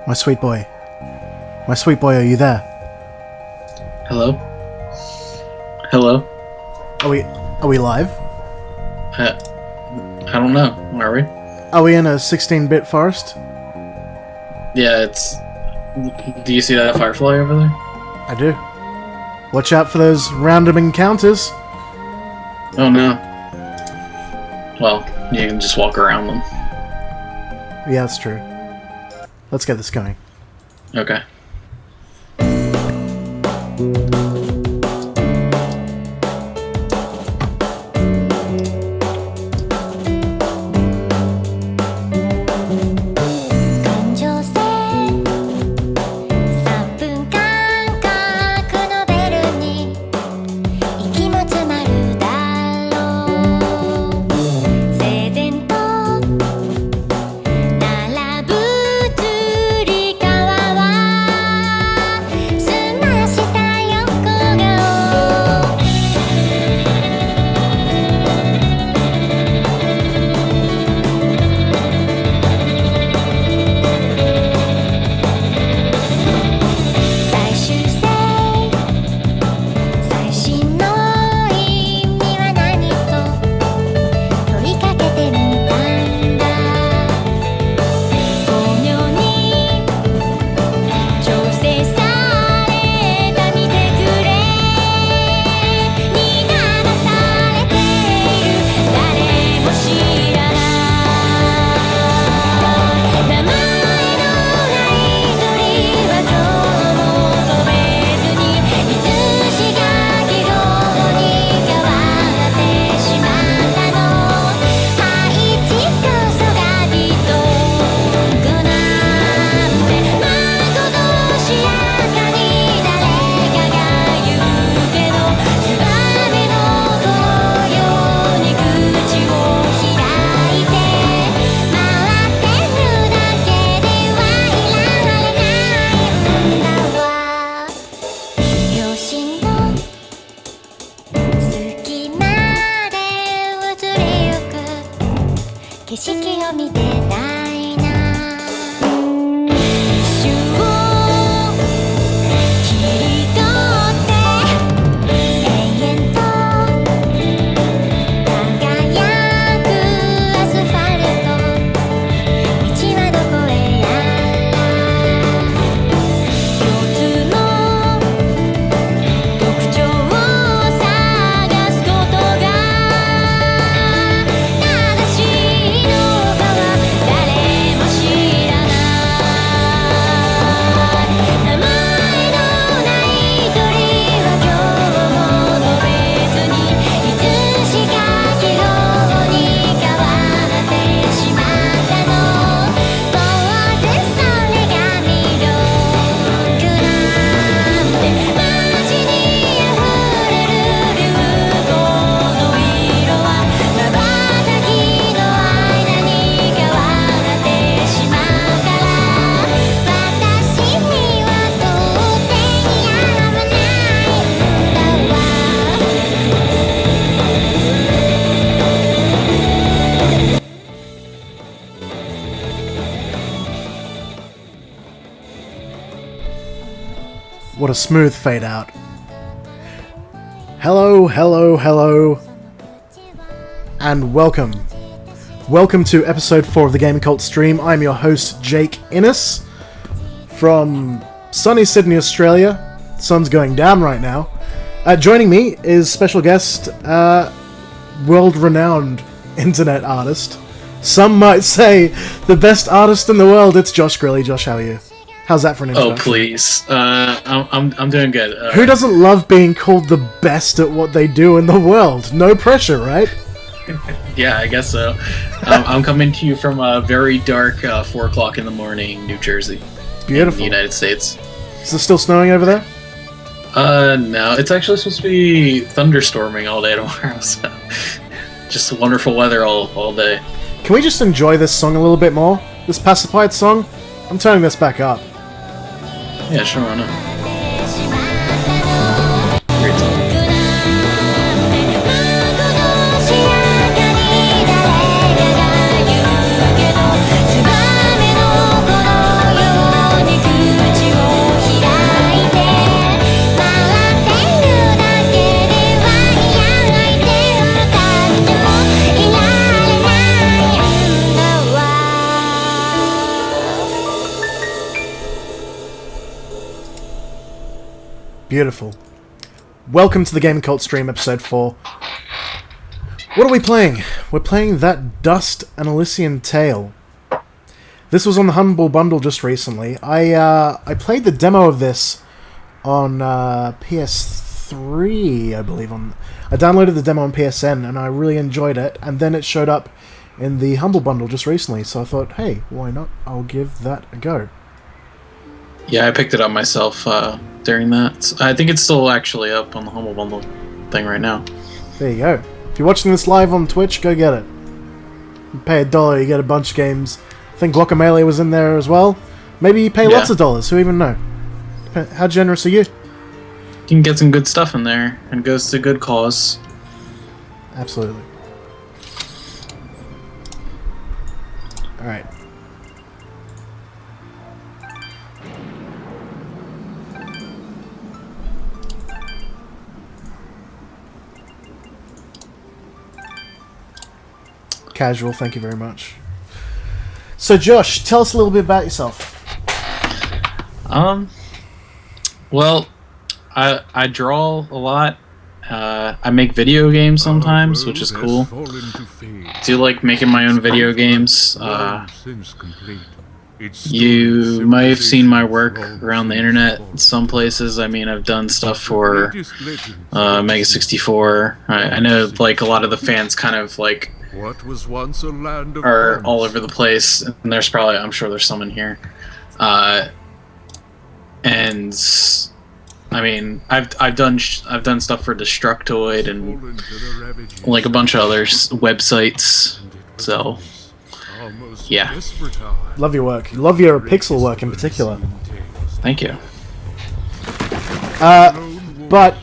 My sweet boy. My sweet boy, are you there? Hello? Hello? Are we live? I don't know. Are we? Are we in a 16-bit forest? Yeah, it's... Do you see that firefly over there? I do. Watch out for those random encounters. Oh no. Well, you can just walk around them. Yeah, that's true. Let's get this going. Okay. What a smooth fade out. Hello, hello, hello. And welcome. Welcome to episode 4 of the Gaming Cult stream. I'm your host, Jake Innes, from sunny Sydney, Australia. The sun's going down right now. Joining me is special guest, world-renowned internet artist. Some might say the best artist in the world. It's Josh Grilli. Josh, how are you? How's that for an introduction? Oh, please. I'm doing good. Who doesn't love being called the best at what they do in the world? No pressure, right? Yeah, I guess so. I'm coming to you from a very dark 4 o'clock in the morning, New Jersey. Beautiful. In the United States. Is it still snowing over there? No, it's actually supposed to be thunderstorming all day tomorrow, so just wonderful weather all day. Can we just enjoy this song a little bit more? This Pacified song? I'm turning this back up. Yeah, sure, why not? Great song. Beautiful. Welcome to the Game Cult Stream, episode 4. What are we playing? We're playing That Dust and Elysian Tale. This was on the Humble Bundle just recently. I played the demo of this on PS3, I believe. I downloaded the demo on PSN and I really enjoyed it. And then it showed up in the Humble Bundle just recently. So I thought, hey, why not? I'll give that a go. Yeah, I picked it up myself during that. I think it's still actually up on the Humble Bundle thing right now. There you go. If you're watching this live on Twitch, go get it. You pay $1, you get a bunch of games. I think Guacamelee was in there as well. Maybe you pay lots of dollars, who even know? How generous are you? You can get some good stuff in there, and it goes to good cause. Absolutely. Alright. Casual, thank you very much. So Josh, tell us a little bit about yourself. Well, I draw a lot. I make video games sometimes, which is cool. I do like making my own video games. You might have seen my work around the internet in some places. I mean, I've done stuff for Mega 64. I know like a lot of the fans kind of like what was once a land of are all over the place, and there's probably, I'm sure there's some in here. And I mean, I've done stuff for Destructoid and like a bunch of other websites. So yeah, love your work. Love your pixel work in particular. Thank you. But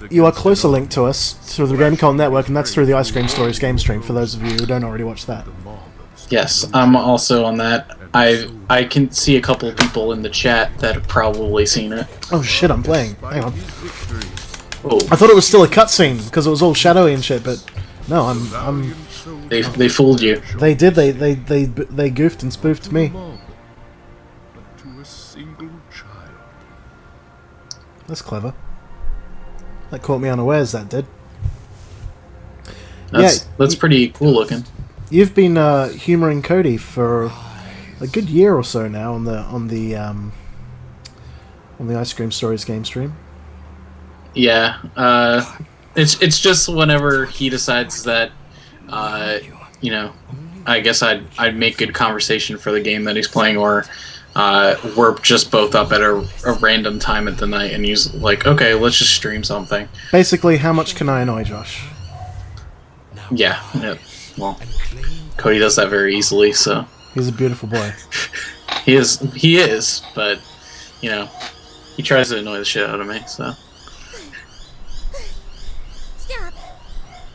you are closer linked to us through the Game Cult Network, and that's through the Ice Cream Stories game stream, for those of you who don't already watch that. Yes, I'm also on that. I can see a couple of people in the chat that have probably seen it. Oh shit, I'm playing. Hang on. Oh. I thought it was still a cutscene, because it was all shadowy and shit, but no, I'm... They fooled you. They did, they goofed and spoofed me. That's clever. That caught me unawares, that did. That's pretty cool looking. You've been humouring Cody for a good year or so now on the Ice Cream Stories game stream. Yeah, it's just whenever he decides that, you know, I guess I'd make good conversation for the game that he's playing, or we're just both up at a random time at the night, and he's like, okay, let's just stream something. Basically, how much can I annoy Josh? Yeah. Well, Cody does that very easily, so. He's a beautiful boy. He is, but, you know, he tries to annoy the shit out of me, so.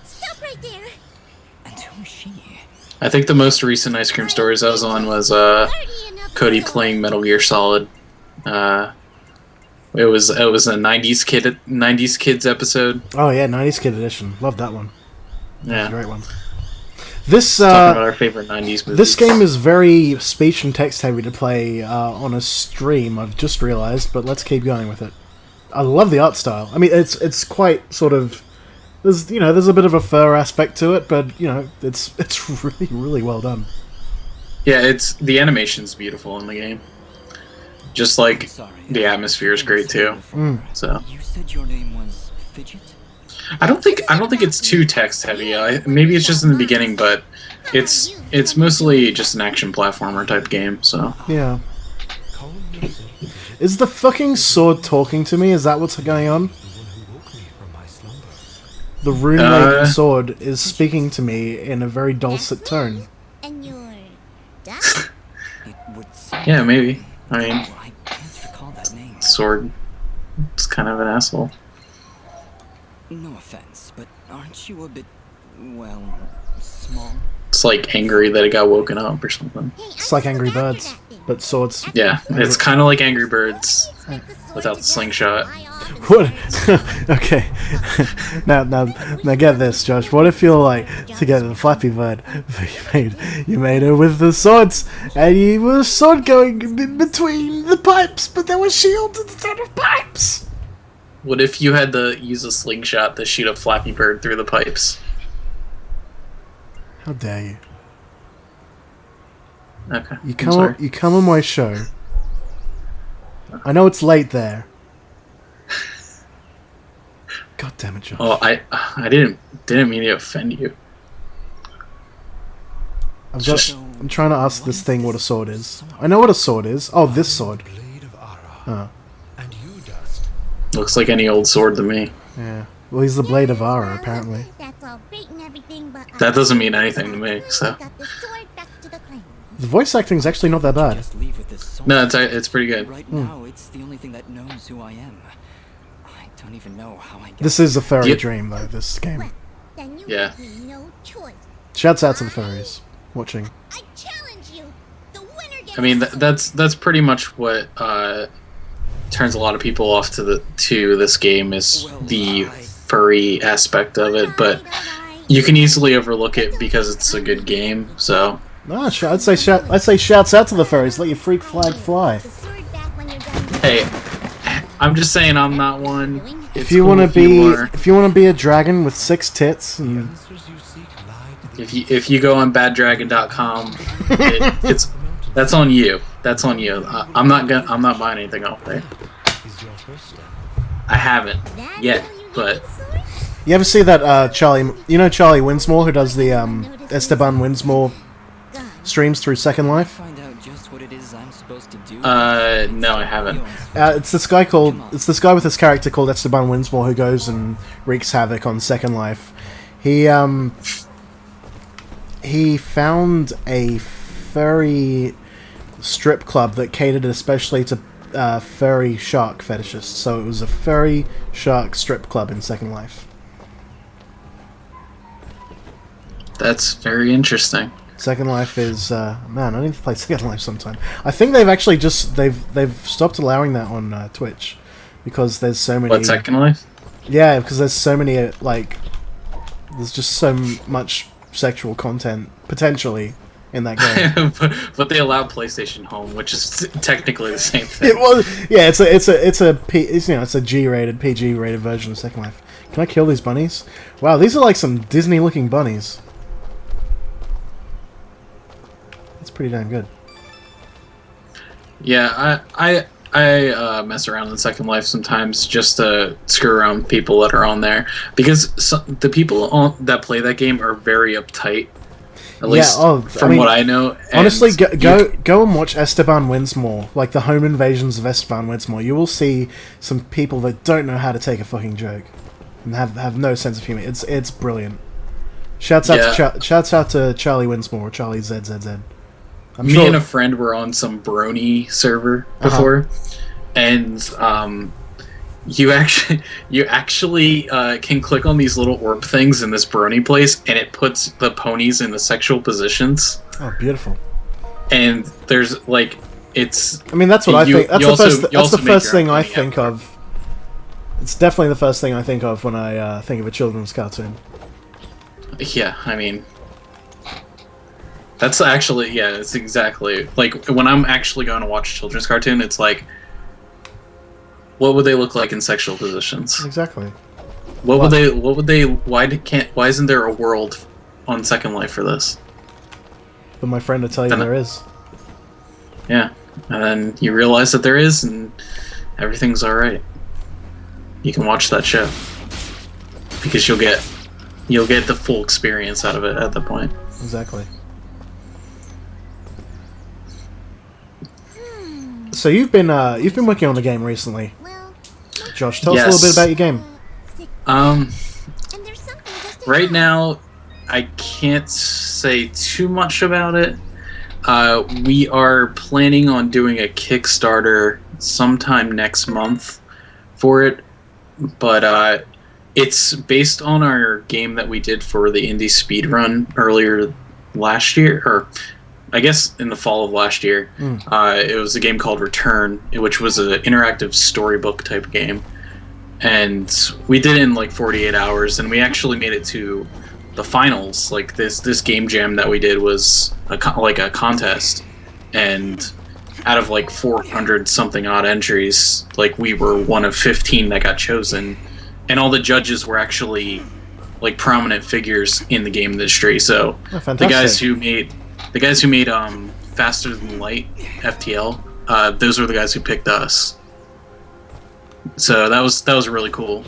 Stop right there. And who is she? I think the most recent Ice Cream Stories I was on was, Cody playing Metal Gear Solid. It was a 90s Kids episode. Oh yeah, 90s Kid Edition. Love that one. Yeah. That's a great one. This talking about our favorite 90s movies. This game is very speech and text heavy to play on a stream, I've just realized, but let's keep going with it. I love the art style. I mean, it's quite sort of, there's a bit of a fur aspect to it, but it's really, really well done. Yeah, the animation's beautiful in the game. Just like the atmosphere is great too. So You said your name was Fidget? I don't think it's too text heavy. Maybe it's just in the beginning, but it's mostly just an action platformer type game. So yeah. Is the fucking sword talking to me? Is that what's going on? The rune-laden sword is speaking to me in a very dulcet tone. And you're done? It would seem Yeah, maybe. I mean, I can't recall that name. Sword is kind of an asshole. No offense, but aren't you a bit, well, small? It's like angry that it got woken up or something. It's like Angry Birds, but swords. Yeah, it's kind of like Angry Birds without the slingshot. What? Okay. now get this, Josh. What if you're like together the Flappy Bird, but you made her with the swords, and you were sword going in between the pipes, but there were shields instead of pipes. What if you had to use a slingshot to shoot a Flappy Bird through the pipes? How dare you? Okay. You come on my show. I know it's late there. God damn it, Josh. Oh, I didn't mean to offend you. I'm trying to ask this thing what a sword is. I know what a sword is. Oh, this sword. Oh. Looks like any old sword to me. Yeah. Well, he's the Blade of Ara, apparently. That doesn't mean anything to me, so. The voice acting is actually not that bad. Just leave with this sword. No, it's pretty good. Right now, it's the only thing that knows who I am. I don't even know how I got This is a furry Yep. dream, though, this game. Yeah. Shouts out to the furries watching. I challenge you. The winner gets I mean, that's pretty much what turns a lot of people off to this game is the furry aspect of it, but you can easily overlook it because it's a good game. So No, I'd say shouts out to the furries. Let your freak flag fly. hey, I'm just saying I'm not one. If you want to be a dragon with 6 tits, and if you go on baddragon.com, that's on you. That's on you. I'm not buying anything off there. I haven't yet, but you ever see that Charlie? You know Charlie Winsmore, who does the Esteban Winsmore streams through Second Life. find out just what it is I'm supposed to do. no, I haven't. It's this guy with this character called Esteban Winsmore who goes and wreaks havoc on Second Life. He found a furry strip club that catered especially to furry shark fetishists. So it was a furry shark strip club in Second Life. That's very interesting. Second Life is man. I need to play Second Life sometime. I think they've actually they've stopped allowing that on Twitch because there's so many. What, Second Life? Yeah, because there's so many there's just so much sexual content potentially in that game. but they allow PlayStation Home, which is technically the same thing. It was yeah. It's a G-rated, PG-rated version of Second Life. Can I kill these bunnies? Wow, these are like some Disney-looking bunnies. That's pretty damn good. Yeah, I mess around in Second Life sometimes just to screw around with people that are on there because the people that play that game are very uptight. At least from what I know. Honestly, go and watch Esteban Winsmore, like the home invasions of Esteban Winsmore. You will see some people that don't know how to take a fucking joke and have no sense of humor. It's brilliant. Shouts out to Charlie Winsmore or Charlie ZZZ. Me and a friend were on some Brony server before, and you actually can click on these little orb things in this Brony place, and it puts the ponies in the sexual positions. Oh, beautiful! And there's like it's. I mean, that's what I think. That's the first thing I think of. It's definitely the first thing I think of when I think of a children's cartoon. Yeah, I mean. That's actually, yeah, it's exactly, like, when I'm actually going to watch a children's cartoon, it's like, what would they look like in sexual positions? Exactly. Why isn't there a world on Second Life for this? But my friend will tell you there is. Yeah, and then you realize that there is, and everything's alright. You can watch that show. Because you'll get the full experience out of it at that point. so you've been working on the game recently. Well, Josh, tell us a little bit about your game. and there's something just Right now, I can't say too much about it. We are planning on doing a Kickstarter sometime next month for it, but it's based on our game that we did for the indie speedrun earlier last year, or I guess in the fall of last year. It was a game called Return, which was an interactive storybook type game. And we did it in like 48 hours, and we actually made it to the finals. Like this game jam that we did was a contest, and out of like 400 something odd entries, like we were one of 15 that got chosen, and all the judges were actually like prominent figures in the game industry. So the guys who made Faster Than Light FTL, those were the guys who picked us. So that was really cool.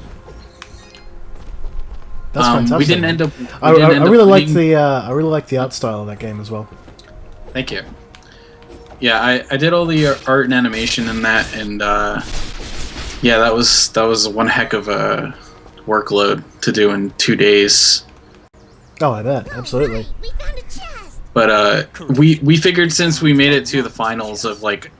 That's fantastic. We didn't end up. I really like the art style of that game as well. Thank you. Yeah, I did all the art and animation in that, and yeah, that was one heck of a workload to do in 2 days. Oh, I bet, absolutely. we found a chest. But we figured since we made it to the finals of like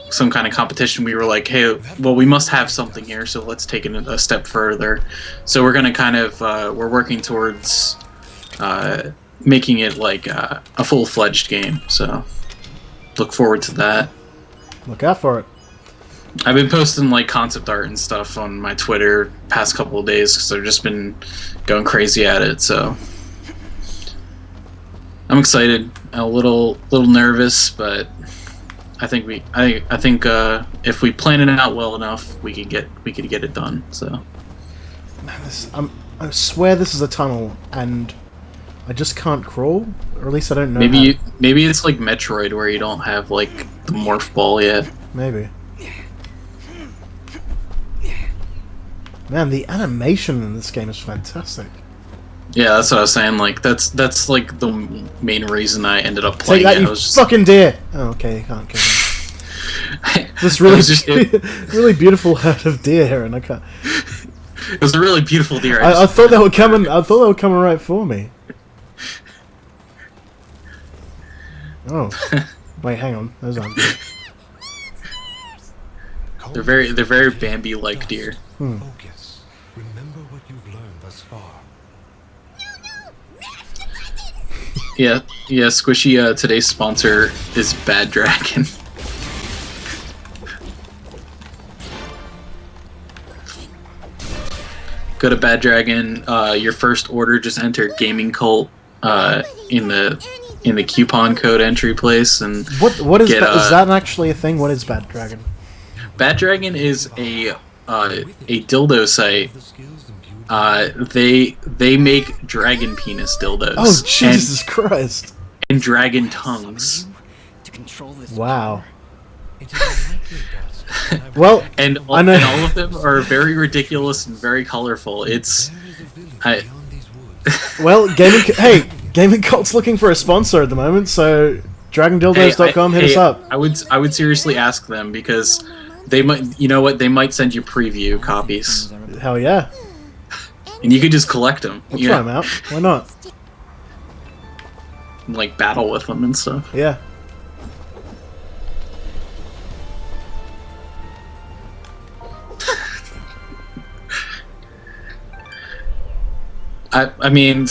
some kind of competition, we were like, hey, well, we must have something here, so let's take it a step further. So we're gonna kind of we're working towards making it like a full-fledged game. So look forward to that. Look out for it. I've been posting like concept art and stuff on my Twitter past couple of days because I've just been going crazy at it. So I'm excited, a little nervous, but I think if we plan it out well enough, we could get it done. So Man, I swear this is a tunnel, and I just can't crawl, or at least I don't know. Maybe it's like Metroid where you don't have like the morph ball yet. Maybe. Man, the animation in this game is fantastic. Yeah, that's what I was saying. Like that's like the main reason I ended up playing Take that, it. you fucking deer! Oh, okay, you can't kill him. This really, really beautiful herd of deer, and I can't. It was a really beautiful deer. I thought they were coming. I thought they were coming right for me. Oh, wait, hang on. Those aren't deer. They're very Bambi-like deer. Focus. Remember what you've learned thus far. Yeah, Squishy. Today's sponsor is Bad Dragon. Go to Bad Dragon. Your first order, just enter Gaming Cult in the coupon code entry place, and what is is that actually a thing? What is Bad Dragon? Bad Dragon is a dildo site. They make dragon penis dildos. Oh, Jesus Christ! And dragon tongues. Wow. Well, and all of them are very ridiculous and very colorful. Well, Gaming Cult's looking for a sponsor at the moment, so dragondildos.com, hit us up. I would seriously ask them, because they might, you know what, they might send you preview copies. Hell yeah. And you could just collect them. We'll try them out. Why not? And, like, battle with them and stuff. Yeah. I mean,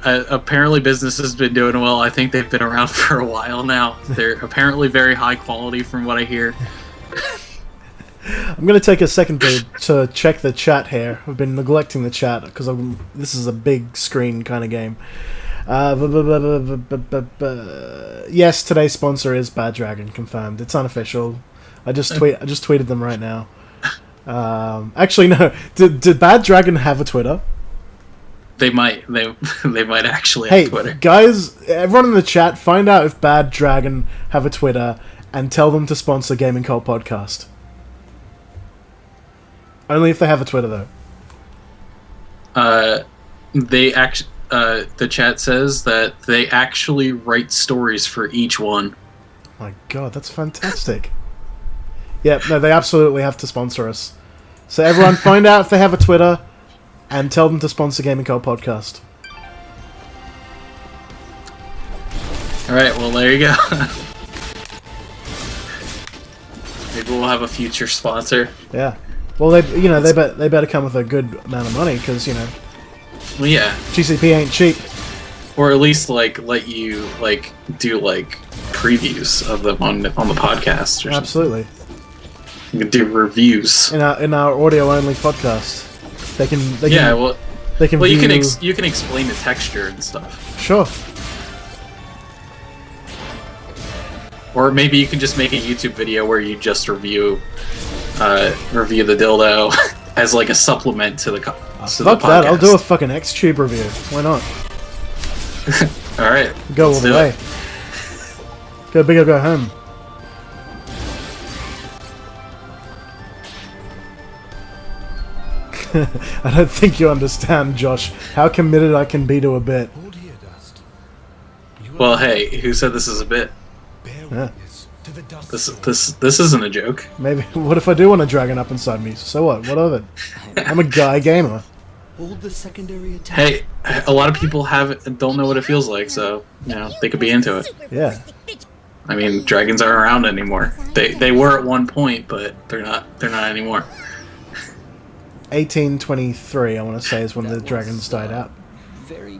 apparently business has been doing well. I think they've been around for a while now. They're apparently very high quality from what I hear. I'm going to take a second to check the chat here. I've been neglecting the chat because this is a big screen kind of game. Yes, today's sponsor is Bad Dragon, confirmed. It's unofficial. I just tweeted them right now. Actually, no. Did Bad Dragon have a Twitter? They might actually have Twitter. Hey, guys, everyone in the chat, find out if Bad Dragon have a Twitter and tell them to sponsor Gaming Cult Podcast. Only if they have a Twitter, though. The chat says that they actually write stories for each one. My God, that's fantastic. Yeah, no, they absolutely have to sponsor us. So everyone, find out if they have a Twitter, and tell them to sponsor Gaming Cult Podcast. Alright, well, there you go. Maybe we'll have a future sponsor. Yeah. Well, they better come with a good amount of money, because, Well, yeah. GCP ain't cheap. Or at least, like, let you, like, do, like, previews of them on the podcast or Absolutely. something. You can do reviews. In our audio-only podcast. They can Well, view... you can explain the texture and stuff. Sure. Or maybe you can just make a YouTube video where you just review the dildo as like a supplement to the podcast. Fuck that, I'll do a fucking X-Tube review. Why not? Alright. Go all the way. Go big or go home. I don't think you understand, Josh, how committed I can be to a bit. Hold here, Dust. Well, hey, who said this is a bit? Bear Yeah. witness to the Dust. This isn't a joke. Maybe, what if I do want a dragon up inside me? So what? What of it? I'm a guy gamer. Hold the secondary attack. Hey, a lot of people don't know what it feels like, so they could be into it. Yeah. I mean, dragons aren't around anymore. They were at one point, but they're not anymore. 1823, I want to say, is when the dragons died out. Very.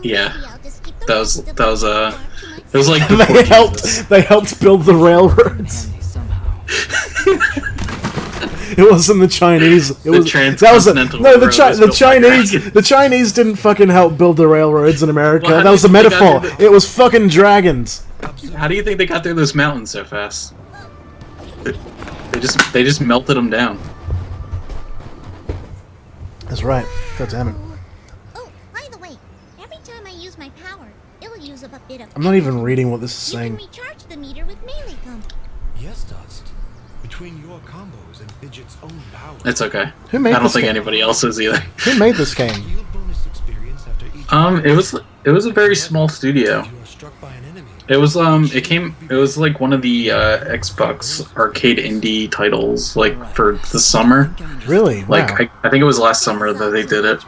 Yeah, that was it was like before They Jesus. helped build the railroads. Handy somehow. It wasn't the Chinese. It was transcontinental no. railroad was built by dragons. The Chinese didn't fucking help build the railroads in America. Well, how that do was a you think they got metaphor. through It was fucking dragons. How do you think they got through those mountains so fast? They just melted them down. That's right. God damn it. Oh, by the way, every time I use my power, it'll use up a bit of. I'm not even reading what this is You can saying. recharge the meter with melee combo. Yes, Dust. Between your combos and Fidget's own power. It's okay. Who made I don't this think game? anybody else is either. Who made this game? Yield bonus experience after each It was a very small studio. you are struck by an enemy. It was it was like one of the Xbox arcade indie titles like for the summer. Really? Wow. Like I think it was last summer that they did it.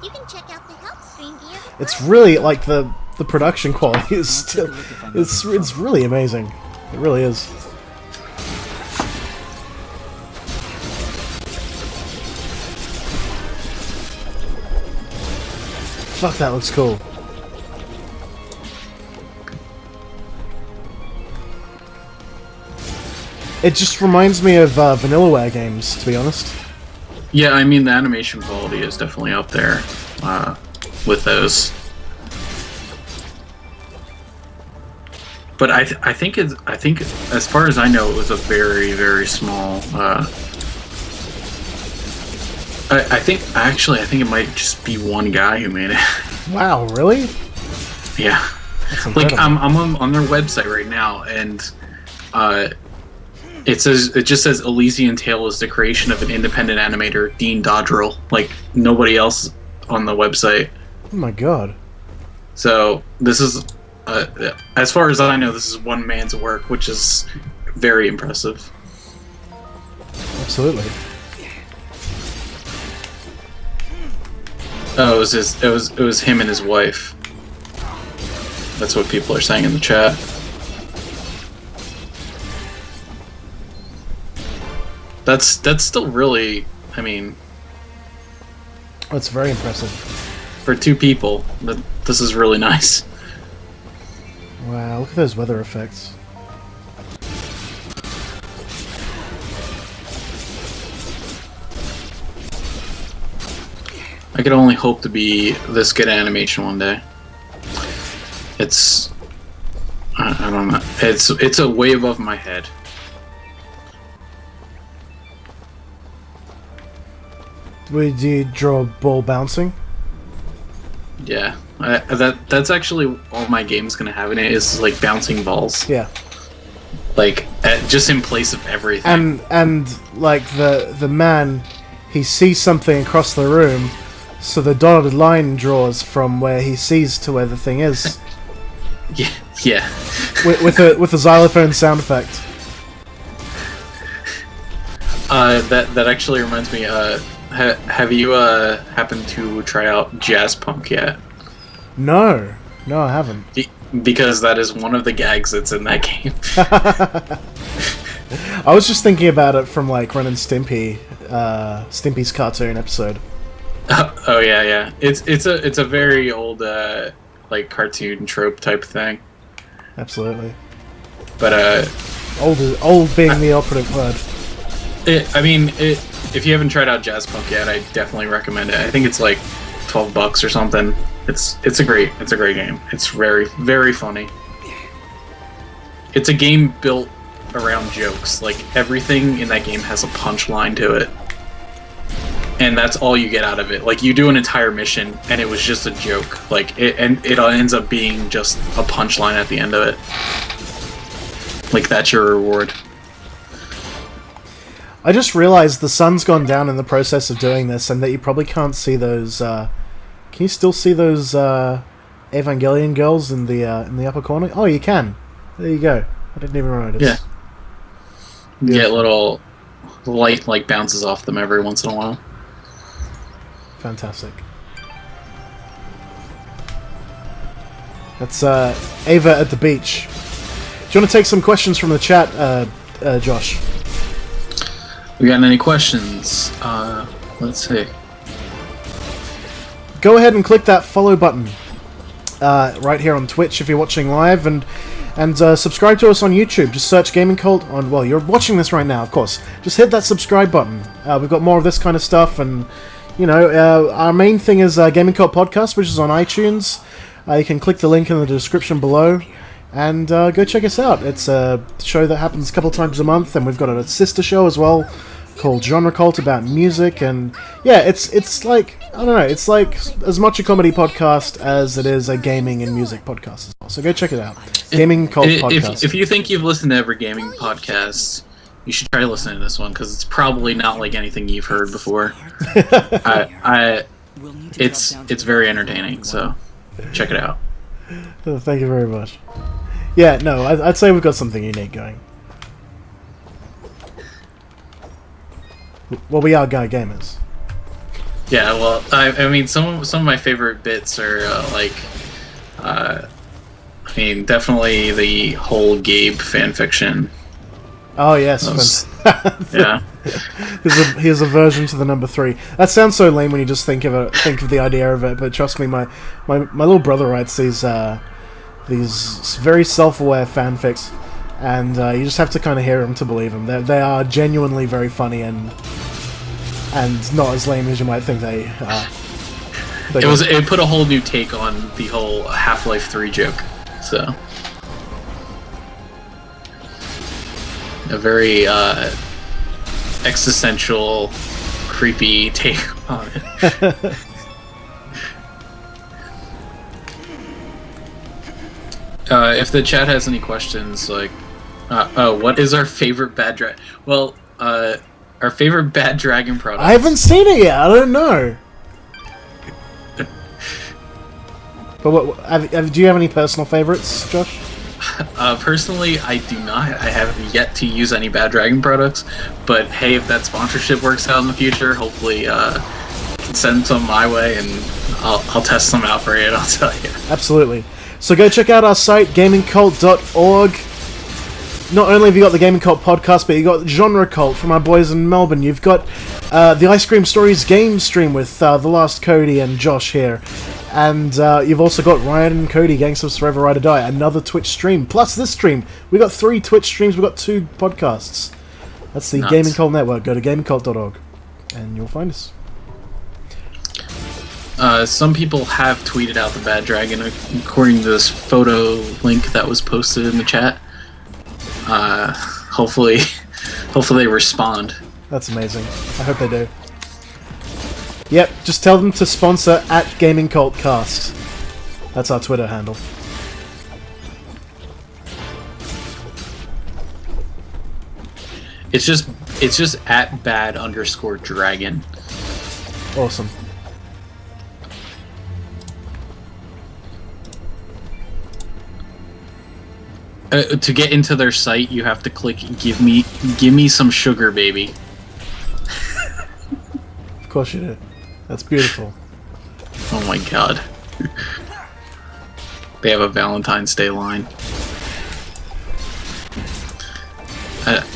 You can check out the help screen here. It's really like the production quality is still it's really amazing. It really is. Fuck, that looks cool. It just reminds me of Vanillaware games, to be honest. Yeah, I mean the animation quality is definitely up there with those. But I think as far as I know, it was a very, very small. I think it might just be one guy who made it. Wow, really? Yeah, That's like incredible. I'm on their website right now, and it just says Elysian Tale is the creation of an independent animator, Dean Dodrell. Like nobody else on the website. Oh my god. So this is, as far as I know, this is one man's work, which is very impressive. Absolutely. Oh, it was him and his wife. That's what people are saying in the chat. That's still really, I mean, That's very impressive. for two people, this is really nice. Wow, look at those weather effects. I could only hope to be this good at animation one day. It's, I don't know. It's a way above my head. Do you draw a ball bouncing? Yeah, that's actually all my game's gonna have in it is like bouncing balls, Yeah. like just in place of everything. And like the man, he sees something across the room, so the dotted line draws from where he sees to where the thing is, Yeah. with a xylophone sound effect. That actually reminds me. Have you happened to try out Jazz Punk yet? No, I haven't. Because that is one of the gags that's in that game. I was just thinking about it from like Ren and Stimpy, Stimpy's cartoon episode. Oh yeah. It's a very old like cartoon trope type thing. Absolutely. But old being the operative word. If you haven't tried out Jazz Punk yet, I definitely recommend it. I think it's like $12 or something. It's a great game. It's very, very funny. It's a game built around jokes. Like everything in that game has a punchline to it. And that's all you get out of it. Like you do an entire mission and it was just a joke. Like it ends up being just a punchline at the end of it. Like that's your reward. I just realized the sun's gone down in the process of doing this, and that you probably can't see those. Can you still see those Evangelion girls in the upper corner? Oh, you can. There you go. I didn't even notice. Yeah. Get little light like bounces off them every once in a while. Fantastic. That's Ava at the beach. Do you want to take some questions from the chat, Josh? We got any questions? Let's see. Go ahead and click that follow button right here on Twitch if you're watching live, and subscribe to us on YouTube. Just search Gaming Cult on. Well, you're watching this right now, of course. Just hit that subscribe button. We've got more of this kind of stuff, and our main thing is Gaming Cult Podcast, which is on iTunes. You can click the link in the description below. And go check us out. It's a show that happens a couple times a month, and we've got a sister show as well called Genre Cult about music. And yeah, it's like, I don't know, it's like as much a comedy podcast as it is a gaming and music podcast as well. So go check it out. Gaming Cult Podcast. If you think you've listened to every gaming podcast, you should try listening to this one because it's probably not like anything you've heard before. It's very entertaining. So check it out. Thank you very much. Yeah, no, I'd say we've got something unique going. Well, we are guy gamers. Yeah, well, I mean, some of my favorite bits are definitely the whole Gabe fanfiction. Oh yes, yeah. Here's a version to the number 3. That sounds so lame when you just think of the idea of it, but trust me, my little brother writes these very self-aware fanfics, and you just have to kind of hear them to believe them. They are genuinely very funny and not as lame as you might think they are. It put a whole new take on the whole Half-Life 3 joke. So a very existential, creepy take on it. If the chat has any questions, like, what is our favorite bad dragon? Well, our favorite bad dragon product. I haven't seen it yet. I don't know. But do you have any personal favorites, Josh? Personally, I do not. I haven't yet to use any bad dragon products. But hey, if that sponsorship works out in the future, hopefully, send some my way, and I'll test them out for you. And I'll tell you. Absolutely. So go check out our site, gamingcult.org. Not only have you got the Gaming Cult podcast, but you've got Genre Cult from our boys in Melbourne. You've got the Ice Cream Stories game stream with The Last Cody and Josh here. And you've also got Ryan and Cody, Gangsters Forever Ride or Die, another Twitch stream. Plus this stream. We've got 3 Twitch streams, we've got 2 podcasts. That's the Gaming Cult Network. Go to gamingcult.org and you'll find us. Some people have tweeted out the bad dragon according to this photo link that was posted in the chat. Hopefully they respond. That's amazing. I hope they do. Yep, just tell them to sponsor at Gaming Cult Cast. That's our Twitter handle. It's just at @bad_dragon. Awesome. To get into their site, you have to click "Give me some sugar, baby." course you do. That's beautiful. Oh my god. They have a Valentine's Day line.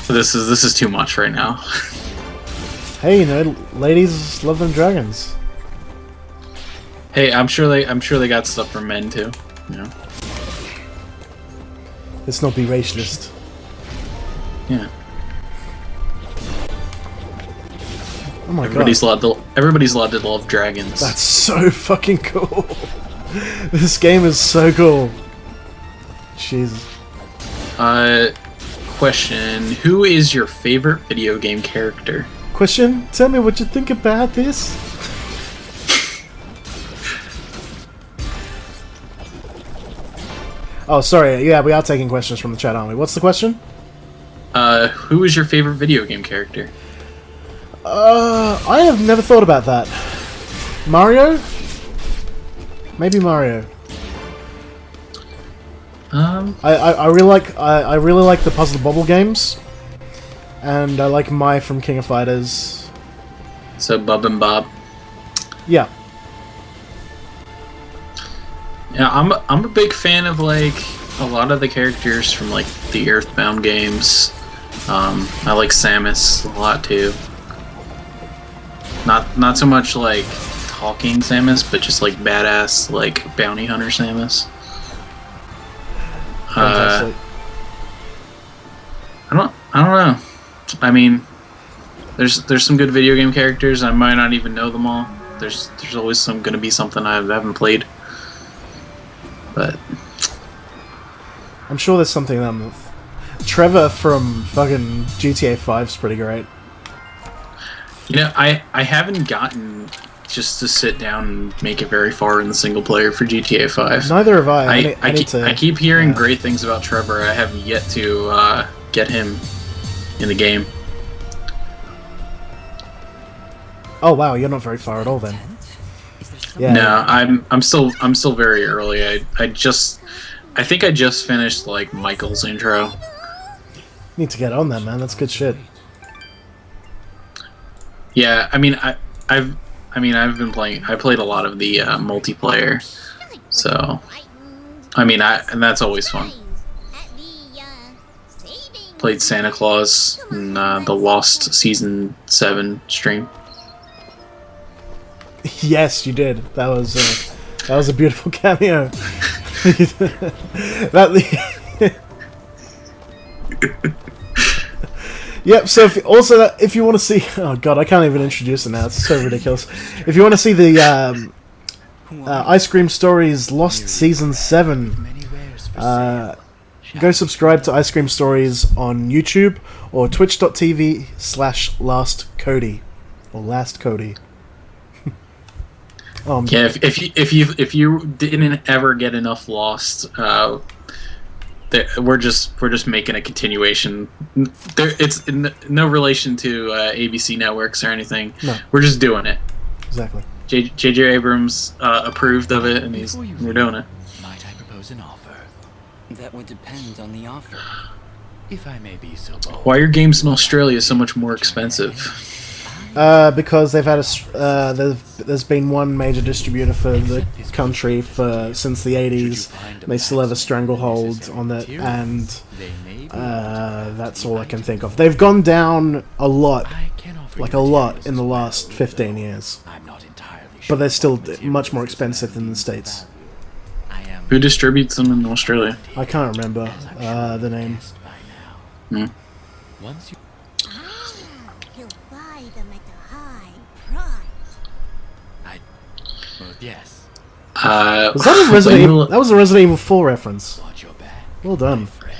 This is too much right now. Hey, you know, ladies love them dragons. Hey, I'm sure they got stuff for men too. You know. Let's not be racialist. Yeah. Oh my Everybody's god. allowed to love dragons. That's so fucking cool. This game is so cool. Jesus. Question: who is your favorite video game character? Question? Tell me what you think about this. Oh, sorry. Yeah, we are taking questions from the chat, aren't we? What's the question? Who is your favorite video game character? I have never thought about that. Mario? Maybe Mario. I really like the Puzzle Bobble games, and I like Mai from King of Fighters. So Bub and Bob. Yeah. Yeah, I'm a big fan of like a lot of the characters from like the Earthbound games. I like Samus a lot too. Not so much like talking Samus, but just like badass like bounty hunter Samus. Fantastic. I don't know. I mean, there's some good video game characters. I might not even know them all. There's always gonna be something I haven't played. But I'm sure there's something Trevor from fucking GTA 5's pretty great. you know, I haven't gotten just to sit down and make it very far in the single player for GTA 5. Neither have I. I keep hearing great things about Trevor. I have yet to get him in the game. Oh wow, you're not very far at all then. Yeah. No, I'm still very early. I think I just finished like Michael's intro. Need to get on that, man. That's good shit. Yeah, I mean I've been playing. I played a lot of the multiplayer, so I mean and that's always fun. Played Santa Claus in the Lost Season 7 stream. Yes, you did. That was a beautiful cameo. Yep. So if you want to see, oh god, I can't even introduce it now. It's so ridiculous. If you want to see the Ice Cream Stories Lost Season 7, go subscribe to Ice Cream Stories on YouTube or twitch.tv/lastcody or lastcody. Yeah, if you didn't ever get enough Lost, we're just making a continuation. It's no relation to ABC networks or anything. No. We're just doing it. Exactly. J.J. Abrams approved of it, and we're doing it. Might I propose an offer? That would depend on the offer. If I may be so bold. Why are games in Australia so much more expensive? Because they've had there's been one major distributor for the country since the 80s. They still have a stranglehold on it, and that's all I can think of. They've gone down a lot, like a lot, in the last 15 years. But they're still much more expensive than the States. Who distributes them in Australia? I can't remember the name. Once you He'll buy them at a high price. well, yes. Was that a Resident Evil? That was a Resident Evil 4 reference. Watch your back. Well done. Friend.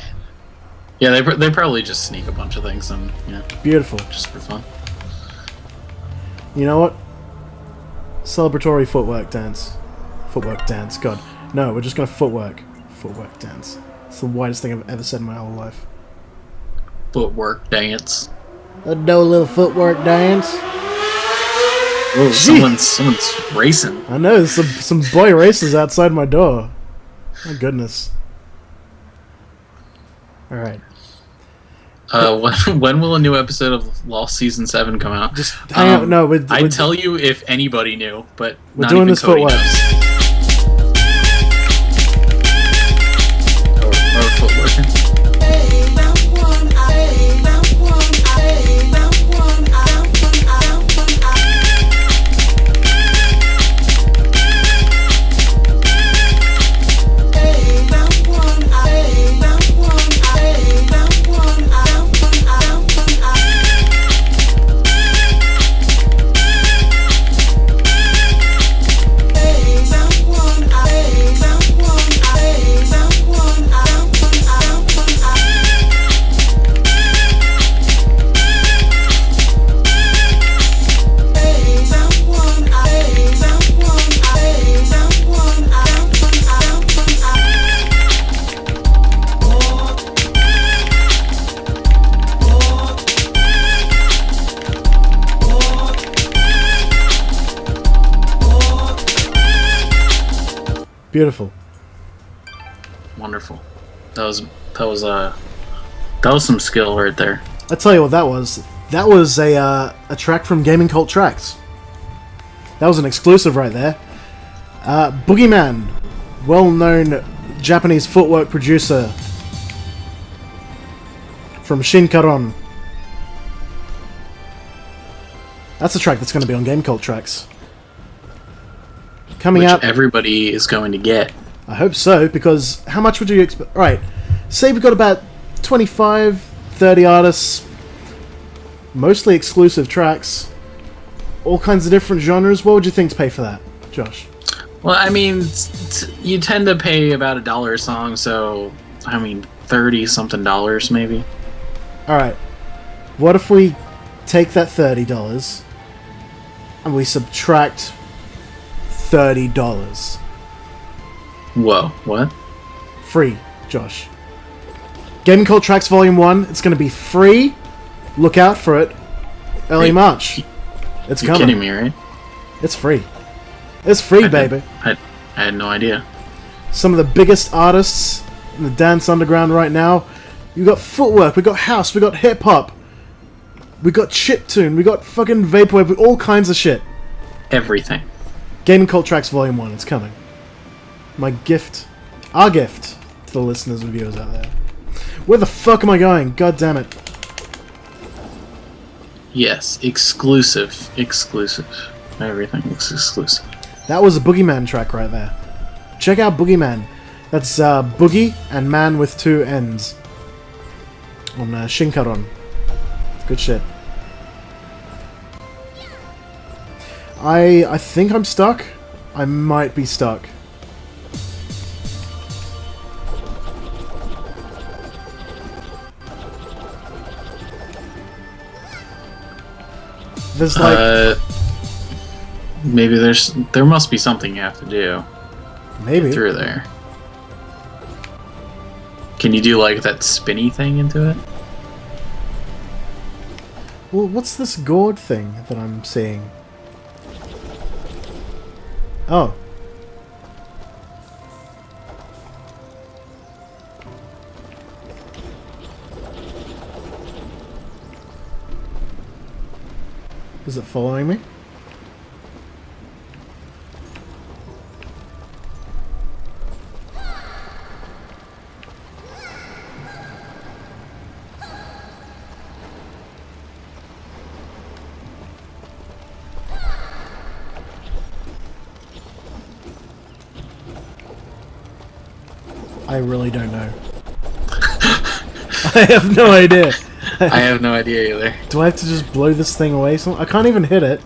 Yeah, they probably just sneak a bunch of things and Beautiful. just for fun. You know what? Celebratory footwork dance. Footwork dance. God. No, we're just gonna footwork. Footwork dance. It's the widest thing I've ever said in my whole life. Footwork dance. No little footwork dance. Oh, someone's racing. I know, there's some boy racers outside my door. My goodness. Alright. When will a new episode of Lost Season 7 come out? Just hang out. No, I'd tell you if anybody knew, but we're not doing even this Cody footwork. knows. Or footworking. Beautiful. Wonderful. That was some skill right there. I tell you what that was. That was a track from Gaming Cult Tracks. That was an exclusive right there. Boogeyman, well-known Japanese footwork producer from Shinkaron. That's a track that's going to be on Game Cult Tracks. Coming Which out. everybody is going to get. I hope so, because how much would you expect? Right, say we've got about 25, 30 artists, mostly exclusive tracks, all kinds of different genres. What would you think to pay for that, Josh? Well, I mean, you tend to pay about $1 a song, so I mean, $30-something maybe. Alright, what if we take that $30 and we subtract $30? Whoa, what? Free, Josh. Gaming Cult Tracks Volume 1, it's going to be free. Look out for it. Early March. It's You're coming. kidding me, right? It's free. It's free, baby. I had no idea. Some of the biggest artists in the dance underground right now. You got footwork, we got house, we got hip hop, we got chiptune, we got fucking vaporwave, all kinds of shit. Everything. Gaming Cult Tracks Volume 1, it's coming. My gift, our gift to the listeners and viewers out there. Where the fuck am I going? God damn it. Yes, exclusive. Everything is exclusive. That was a Boogeyman track right there. Check out Boogeyman. That's Boogie and Man with 2 N's. On Shinkaron. Good shit. I think I'm stuck. I might be stuck. There's like maybe there must be something you have to do maybe through there. Can you do like that spinny thing into it? Well, what's this gourd thing that I'm seeing? Oh. Is it following me? I really don't know. I have no idea. I have no idea either. Do I have to just blow this thing away? I can't even hit it.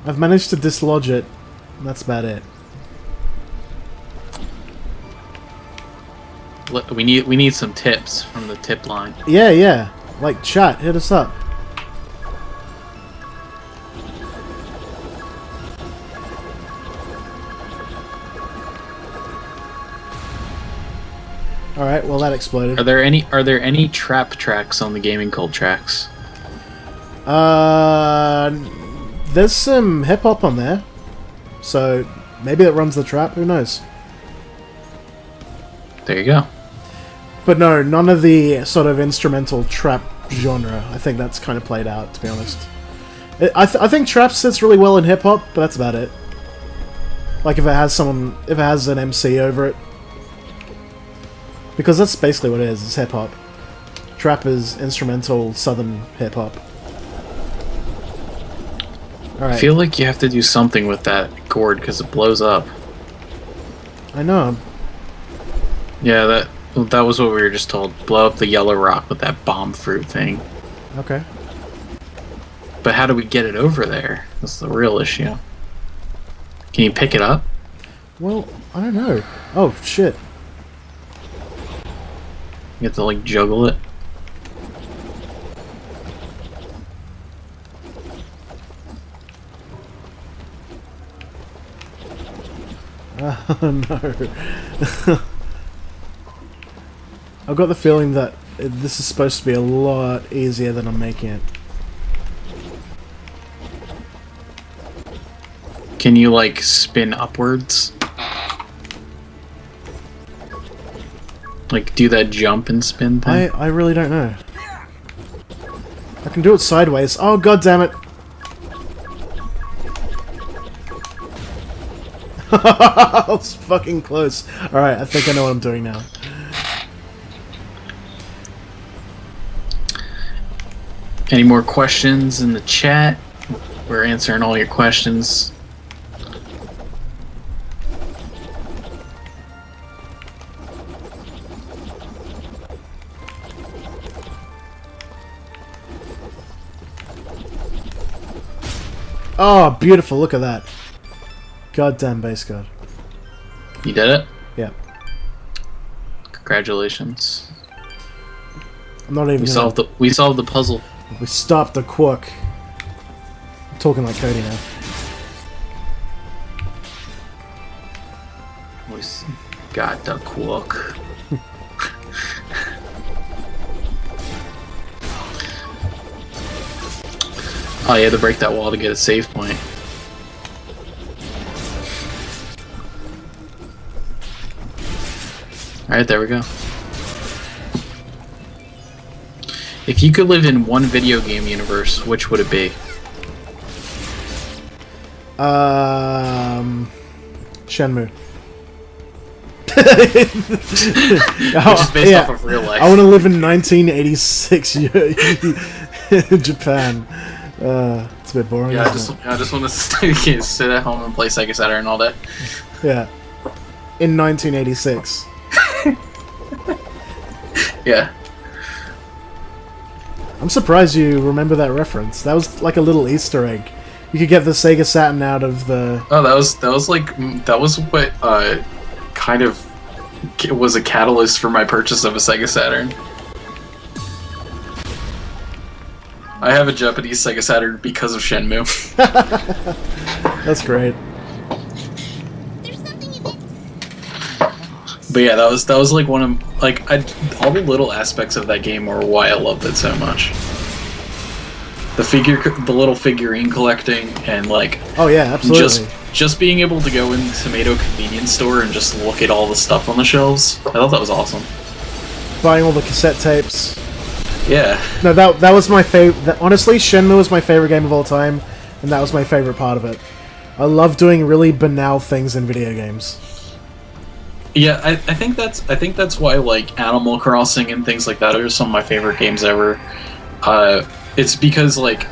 I've managed to dislodge it. That's about it. Look, we need some tips from the tip line. Yeah. Like, chat, hit us up. Alright, well that exploded. Are there any trap tracks on the Gaming Cult Tracks? There's some hip hop on there. So maybe that runs the trap, who knows? There you go. But no, none of the sort of instrumental trap genre. I think that's kind of played out, to be honest. I think trap sits really well in hip hop, but that's about it. Like if it has an MC over it, because that's basically what it is. It's hip hop. Trap is instrumental southern hip hop. All right. I feel like you have to do something with that gourd because it blows up. I know. Yeah, that was what we were just told. Blow up the yellow rock with that bomb fruit thing. Okay. But how do we get it over there? That's the real issue. Can you pick it up? Well, I don't know. Oh shit. You have to like juggle it. Oh no. I've got the feeling that this is supposed to be a lot easier than I'm making it. Can you like spin upwards? Like do that jump and spin thing? I really don't know. I can do it sideways. Oh god damn it. I was fucking close. Alright, I think I know what I'm doing now. Any more questions in the chat? We're answering all your questions. Oh, beautiful. Look at that. Goddamn base god. You did it? Yeah. Congratulations. I'm not even We solved the puzzle. We stopped the quirk. I'm talking like Cody now. We got the quirk. Oh, you had to break that wall to get a save point. Alright, there we go. If you could live in one video game universe, which would it be? Shenmue. Which is based off of real life. I want to live in 1986 Japan. It's a bit boring. Yeah, I just want to sit at home and play Sega Saturn all day. Yeah. In 1986. Yeah. I'm surprised you remember that reference. That was like a little Easter egg. You could get the Sega Saturn out of the... Oh, that was what kind of was a catalyst for my purchase of a Sega Saturn. I have a Japanese Sega Saturn because of Shenmue. That's great. There's something in it. But yeah, that was like one of all the little aspects of that game are why I loved it so much. The little figurine collecting and like oh yeah, absolutely. Just being able to go in the Tomato convenience store and just look at all the stuff on the shelves. I thought that was awesome. Buying all the cassette tapes. Yeah. No, that was my favorite. Honestly, Shenmue was my favorite game of all time, and that was my favorite part of it. I love doing really banal things in video games. Yeah, I think that's why like Animal Crossing and things like that are some of my favorite games ever. It's because like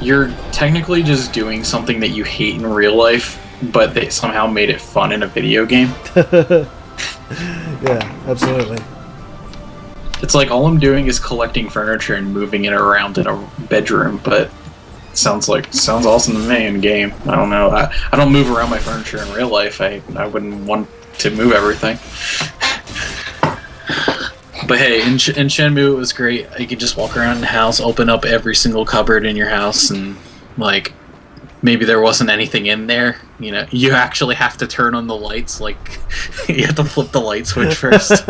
you're technically just doing something that you hate in real life, but they somehow made it fun in a video game. Yeah, absolutely. It's like all I'm doing is collecting furniture and moving it around in a bedroom, but sounds awesome to me in game. I don't know. I don't move around my furniture in real life. I wouldn't want to move everything. But hey, in Shenmue it was great. You could just walk around the house, open up every single cupboard in your house, and like maybe there wasn't anything in there. You know, you actually have to turn on the lights. Like you have to flip the light switch first.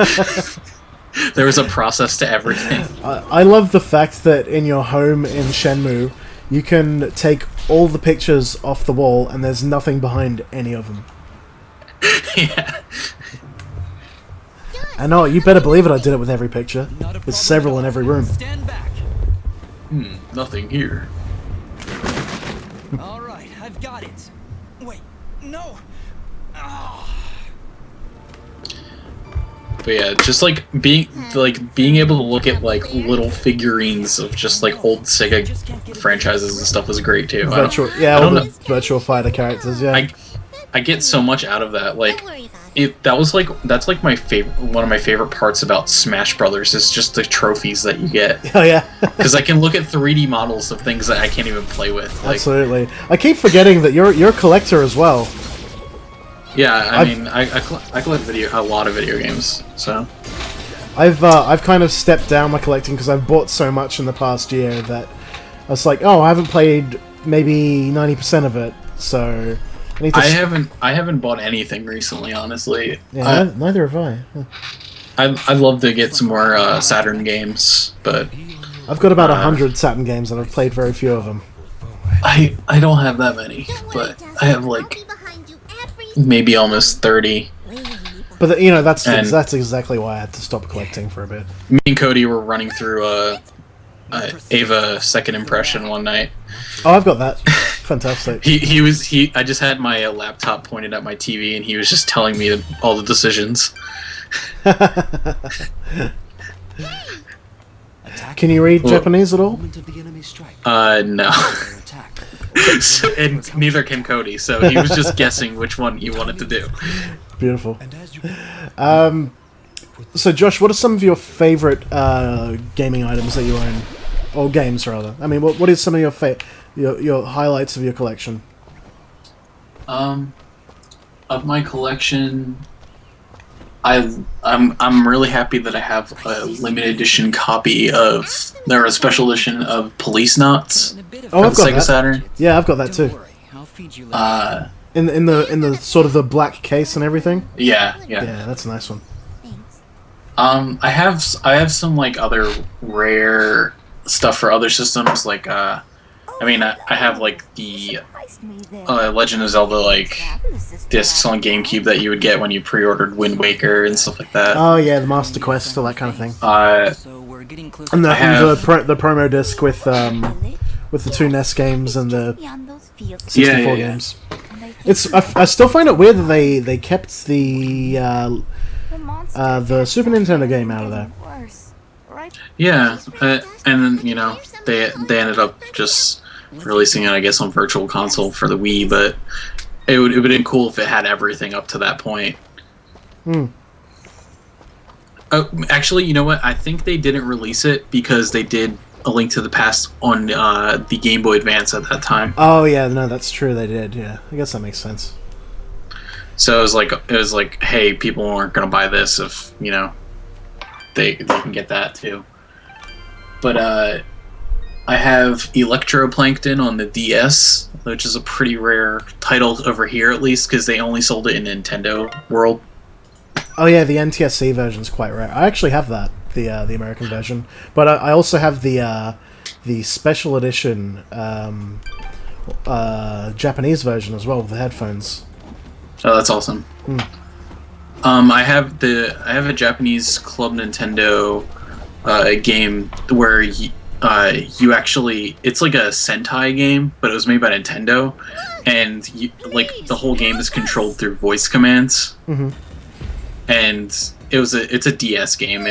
There was a process to everything. I love the fact that in your home in Shenmue, you can take all the pictures off the wall and there's nothing behind any of them. Yeah. I know, you better believe it, I did it with every picture. There's several in every room. Stand back. Nothing here. All right, I've got it. Wait, no. But yeah, just like being able to look at like little figurines of just like old Sega franchises and stuff was great too. Virtual, I all don't the know. Virtual Fighter characters. Yeah. I get so much out of that. Like Don't worry about it. that's like my favorite, one of my favorite parts about Smash Brothers is just the trophies that you get. Oh yeah. Because I can look at 3D models of things that I can't even play with. Like, Absolutely. I keep forgetting that you're a collector as well. yeah, I I've- mean, I collect a lot of video games. So I've kind of stepped down my collecting because I've bought so much in the past year that I was like, oh, I haven't played maybe 90% of it, so I need to. I haven't bought anything recently, honestly. Yeah, neither have I. I'd love to get some more Saturn games, but I've got about 100 Saturn games and I've played very few of them. I don't have that many. Don't worry, But Tessa. I have I'll like be behind you every maybe almost 30. way. But you know, that's And- exactly why I had to stop collecting for a bit. Me and Cody were running through Ava Second Impression one night. Oh, I've got that. Fantastic. I just had my laptop pointed at my TV and he was just telling me all the decisions. Can you read Well- Japanese at all? Moment of the enemy strike. No. Their attack. And neither can Cody, so he was just guessing which one he wanted to do. Beautiful. And as you So, Josh, what are some of your favorite gaming items that you own, or games rather? I mean, what is some of your highlights of your collection? Of my collection, I'm really happy that I have a limited edition copy of, or a special edition of Police Knots Oh, for I've the got Sega that. Saturn. Yeah, I've got that Don't too. worry, I'll feed you later. In the sort of the black case and everything. Yeah. Yeah, that's a nice one. Thanks. I have some like other rare stuff for other systems. Like I have like the Legend of Zelda like discs on GameCube that you would get when you pre-ordered Wind Waker and stuff like that. Oh yeah, the Master Quest, all that kind of thing. So we're getting close And to the I have- the promo disc with the two NES games and the 64 Yeah. games. I still find it weird that they kept the Super Nintendo game out of there. Yeah, and then they ended up just releasing it, I guess, on Virtual Console for the Wii. But it would have been cool if it had everything up to that point. Actually, you know what? I think they didn't release it because they did A Link to the Past on the Game Boy Advance at that time. Oh yeah, no, that's true. They did. Yeah, I guess that makes sense. So it was like, hey, people aren't gonna buy this if they can get that too. But I have Electroplankton on the DS, which is a pretty rare title over here, at least, because they only sold it in Nintendo World. Oh yeah, the NTSC version is quite rare. I actually have that, the American version, but I also have the special edition Japanese version as well with the headphones. Oh, that's awesome. I have a Japanese Club Nintendo game where you actually, it's like a Sentai game, but it was made by Nintendo, and the whole game is controlled through voice commands. And it's a DS game.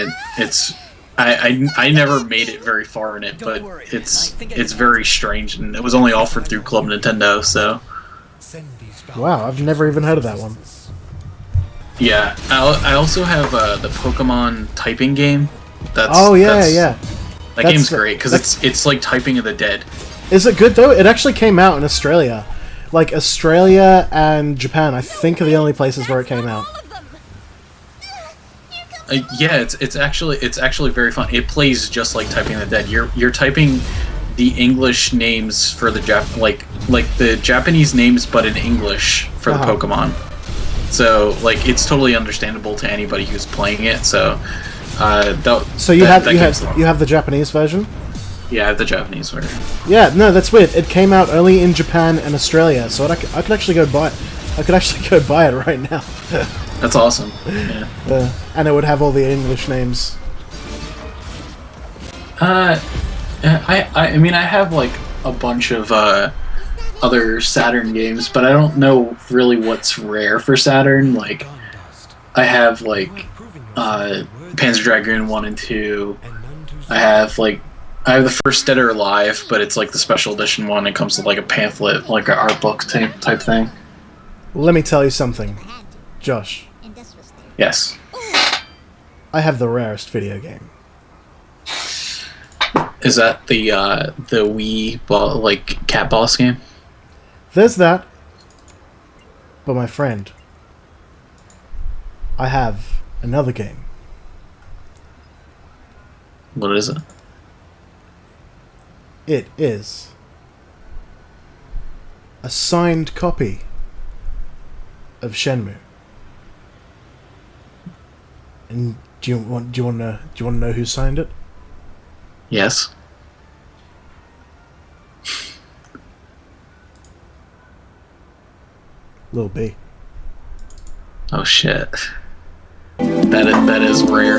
I never made it very far in it, but it's very strange, and it was only offered through Club Nintendo. So Wow, I've never even heard of that one. yeah, I also have the Pokemon typing game. That That's game's great because it's like Typing of the Dead. Is it good though? It actually came out in Australia. Like Australia and Japan, I think, are the only places where it came out. Yeah, it's actually very fun. It plays just like Typing of the Dead. You're typing the English names for the like the Japanese names, but in English for the Pokemon. So it's totally understandable to anybody who's playing it. So You have the Japanese version? Yeah, I have the Japanese version. Yeah, no, that's weird. It came out only in Japan and Australia, so I could actually go buy it. I could actually go buy it right now. That's awesome. Yeah. And it would have all the English names. I mean, I have like a bunch of other Saturn games, but I don't know really what's rare for Saturn. Like, I have like Panzer Dragoon 1 and 2. I have the first Dead or Alive, but it's like the special edition one. It comes with like a pamphlet, like an art book type thing. Let me tell you something, Josh. And this was there. Yes. I have the rarest video game. Is that the Wii like cat boss game? There's that. But my friend, I have another game. What is it? It is a signed copy of Shenmue. And do you want to know who signed it? Yes. Lil B. Oh shit. That is rare.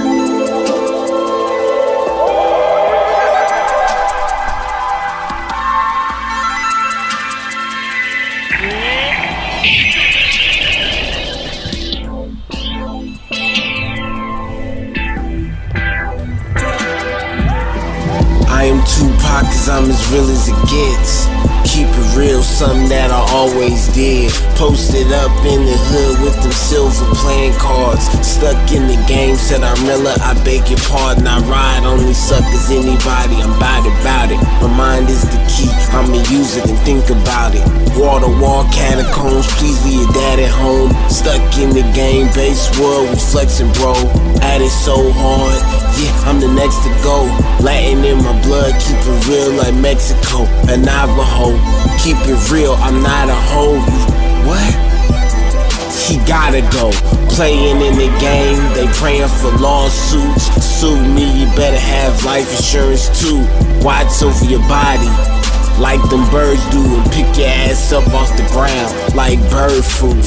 I am Tupac cause I'm as real as it gets. Keep it real, something that I always did. Posted up in the hood with them silver playing cards. Stuck in the game, said I'm realer, I beg your pardon. I ride, only suck as anybody, I'm bout it. My mind is the key, I'ma use it and think about it. Wall to wall catacombs, please leave your dad at home. Stuck in the game, base world, we flexing bro. At it so hard, yeah, I'm the next to go. Latin in my blood, keep it real like Mexico and Navajo. Keep it real, I'm not a hoe. What? He gotta go. Playing in the game, they praying for lawsuits. Sue me, you better have life insurance too. Watch over your body, like them birds do, and pick your ass up off the ground, like bird food.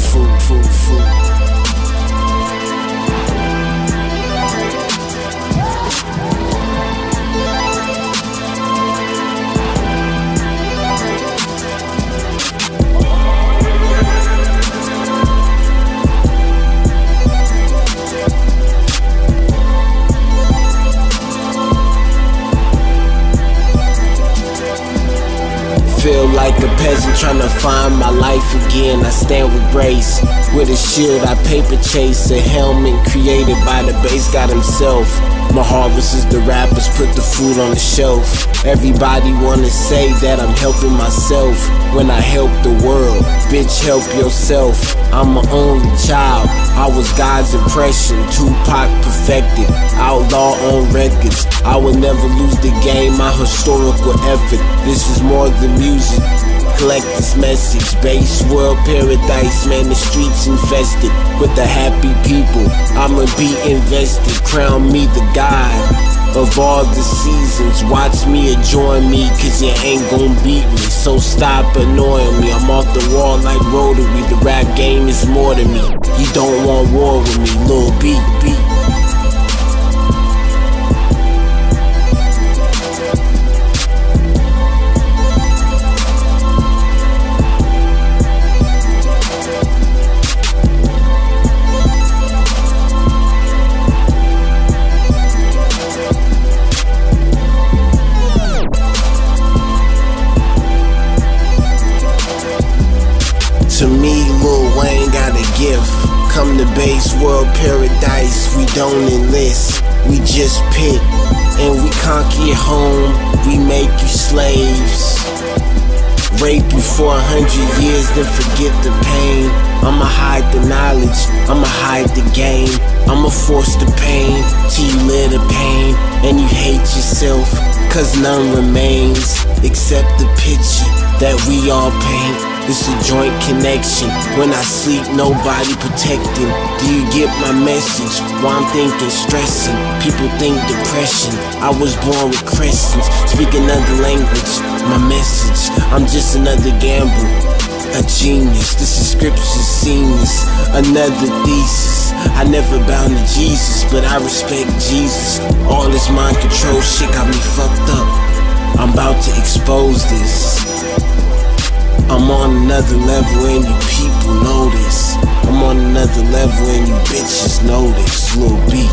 Feel like a peasant trying to find my life again. I stand with grace, with a shield I paper chase. A helmet created by the bass god himself. My harvest is the rappers, put the food on the shelf. Everybody wanna say that I'm helping myself when I help the world. Bitch, help yourself. I'm my only child, I was God's impression. Tupac perfected, outlaw on records. I will never lose the game, my historical effort. This is more than music, collect this message. Base world paradise, man, the streets infested with the happy people. I'ma be invested, crown me the god of all the seasons. Watch me or join me, cause you ain't gon' beat me. So stop annoying me, I'm off the wall like Rotary. The rap game is more than me. You don't want war with me, Lil B. To me, Lil Wayne got a gift. Come to base world paradise, we don't enlist, we just pit. And we conquer your home, we make you slaves. Rape you for 100 years, then forget the pain. I'ma hide the knowledge, I'ma hide the game. I'ma force the pain till you live the pain. And you hate yourself, cause none remains except the picture that we all paint. It's a joint connection. When I sleep, nobody protecting. Do you get my message? While I'm thinking, stressing. People think depression. I was born with crescents. Speak another language. My message, I'm just another gamble. A genius, this is scripture seamless. Another thesis. I never bound to Jesus, but I respect Jesus. All this mind control shit got me fucked up. I'm about to expose this. I'm on another level and you people know this. I'm on another level and you bitches know this. Lil B.